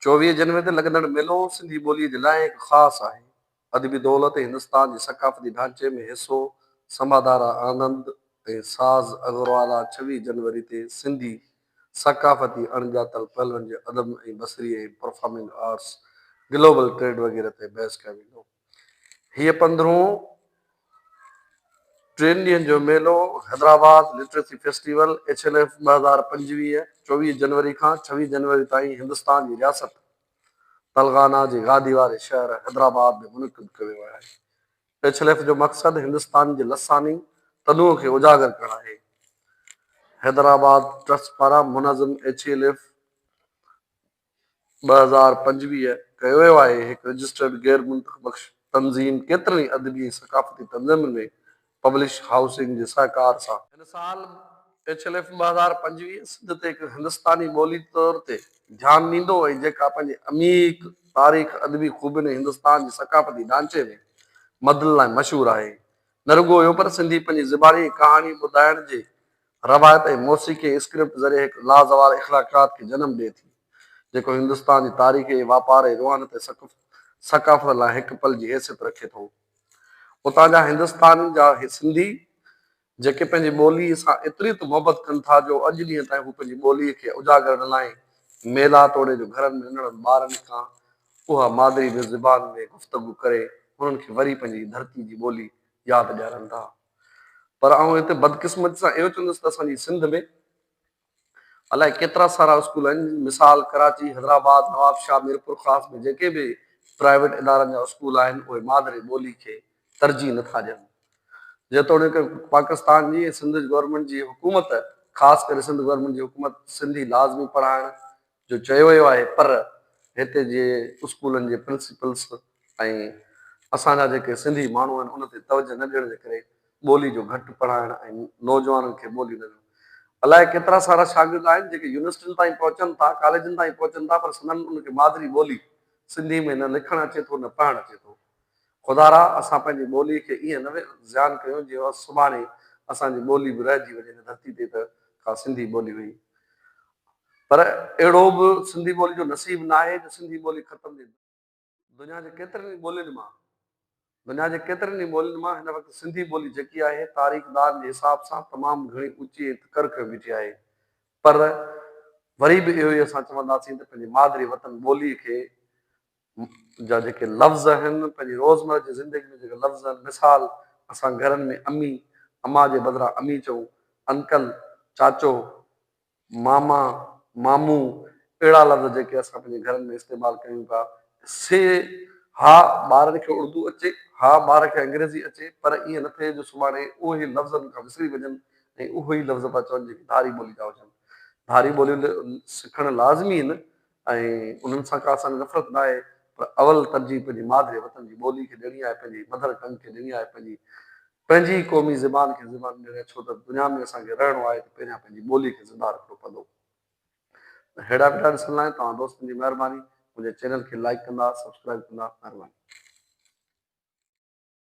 24 जनवरी ते लॻंदड़ मेलो सिंधी ॿोलीअ जे लाइ हिकु ख़ासि आहे। अदबी दौलत हिंदुस्तान जे सक़ाफ़ती ढांचे में हिसो समादारा आनंद ऐं साज़ अगरवाला 26 जनवरी ते सिंधी सक़ाफ़ती अणॼातल पहलुअनि जे अदब ऐं बसरी ऐं परफॉर्मिंग आर्ट्स ग्लोबल ट्रेड वग़ैरह ते बहस कयो वेंदो। हीअ 15हों 3 ॾींहंनि जो मेलो हैदराबाद लिटरेसी फेस्टिवल HLF 2025 24 जनवरी खां 26 जनवरी ताईं हिंदुस्तान जी रियासत तेलंगाना जे गादी वारे शहर हैदराबाद में मुनक़िद कयो वियो आहे। HLF जो मक़सदु हिंदुस्तान जे लसानी तनूअ खे उजागर करणु आहे। हैदराबाद ट्रस्ट पारां मुनज़म HLF 2025 कयो वियो आहे। हिकु रजिस्टर्ड गैर मुंतख़बख्श तंज़ीम केतिरनि ई अदबी सक़ाफ़ती तंज़ीमुनि में पब्लिश हाउसिंग जे सहकार सां हिन साल HLF 2025 सिंध ते हिकु हिंदुस्तानी ॿोली तौर ते ध्यानु ॾींदो ऐं जेका पंहिंजे अमीक तारीख़ अदबी ख़ूबियुनि हिंदुस्तान जे सक़ाफ़ती ढांचे में मदद लाइ मशहूरु आहे। न रुॻो इहो पर सिंधी पंहिंजी ज़बानी कहाणी ॿुधाइण जे रवायत ऐं मौसीक़ी स्क्रिप्ट ज़रिए हिकु लाज़वाल इख़्लाक़ात खे जनमु ॾिए थी, जेको हिंदुस्तान जी तारीख़ ऐं वापार ऐं रुहानत ऐं सक़ाफ़त लाइ हिकु पल जी हैसियत रखे थो। उतां जा हिंदुस्तान जा सिंधी जेके पंहिंजी ॿोलीअ सां एतिरी त मुहबत कनि था जो अॼु ॾींहं ताईं हू पंहिंजी ॿोलीअ खे उजागरण लाइ मेला तोड़े जो घरनि में नंढड़नि ॿारनि खां उहा मादरी ज़बान में गुफ़्तगू करे हुननि खे वरी पंहिंजी धरती जी ॿोली यादि ॾियारनि था। पर आउं हिते बदकिस्मती सां इहो चवंदुसि त असांजी सिंध में अलाए केतिरा सारा स्कूल आहिनि, मिसाल कराची, हैदराबाद, नवाबशाह, मीरपुर ख़ास में जेके बि प्राइवेट इदारनि जा स्कूल आहिनि उहे मादरी ॿोली खे तरजीह नथा ॾियनि। जेतोणीकि पाकिस्तान जी सिंध गवर्नमेंट जी हुकूमत ख़ासि करे सिंध गवर्नमेंट जी हुकूमत सिंधी लाज़मी पढ़ाइण जो चयो वियो आहे, पर हिते जे स्कूलनि जे प्रिंसिपल्स ऐं असांजा जेके सिंधी माण्हू आहिनि उन ते तवजो न ॾियण जे करे ॿोली जो घटि पढ़ाइण ऐं नौजवाननि खे ॿोली न ॾियण। अलाए केतिरा सारा शागिर्द आहिनि जेके यूनिवर्सिटियुनि ताईं पहुचनि था, कॉलेजनि ताईं पहुचनि था, पर सदन उनखे मादरी ॿोली सिंधी में न लिखणु अचे थो न पढ़णु अचे थो। ख़ुदारा असां पंहिंजी ॿोलीअ खे ईअं न ज़्यान कयूं जीअं सुभाणे असांजी ॿोली बि रहिजी वञे धरती ते त का सिंधी ॿोली हुई। पर अहिड़ो बि सिंधी ॿोली जो नसीब न आहे जो सिंधी ॿोली ख़तमु थी। दुनिया जे केतिरनि ई ॿोलियुनि मां हिन वक़्तु सिंधी ॿोली जेकी आहे तारीख़दार जे हिसाब सां तमामु घणी ऊची करख बीठी आहे। पर वरी बि इहो ई असां चवंदासीं त पंहिंजी मादरी वतन ॿोलीअ खे जा जेके लफ़्ज़ आहिनि पंहिंजी रोज़मर्रा जी ज़िंदगी में जेके लफ़्ज़ आहिनि, मिसाल असां घरनि में अमी अमा जे बदिरां अमी चऊं, अंकल, चाचो, मामा, मामू, अहिड़ा लफ़्ज़ जेके असां पंहिंजे घरनि में इस्तेमालु कयूं था। से हा ॿारनि खे उर्दू अचे, हा ॿार खे अंग्रेज़ी अचे, पर ईअं न थिए जो सुभाणे उहे लफ़्ज़नि खां विसरी वञनि ऐं उहो ई लफ़्ज़ पिया चवनि जेके धारी ॿोली था हुजनि। धारी ॿोलियूं सिखणु लाज़मी आहिनि ऐं उन्हनि सां का असांजी नफ़रत न आहे, पर अवल तरजीह पंहिंजी मादरी वतन जी ॿोली खे ॾियणी आहे, पंहिंजी मदर टंग खे ॾियणी आहे, पंहिंजी क़ौमी ज़बान खे ज़बान ॾियणी आहे। छो त दुनिया में असांखे रहणो आहे त पहिरियां पंहिंजी ॿोली खे ज़िंदा रखिणो पवंदो। अहिड़ा वीडियो ॾिसण लाइ तव्हां दोस्तनि जी महिरबानी, मुंहिंजे चैनल खे लाइक कंदा, सब्सक्राइब कंदा, महिरबानी।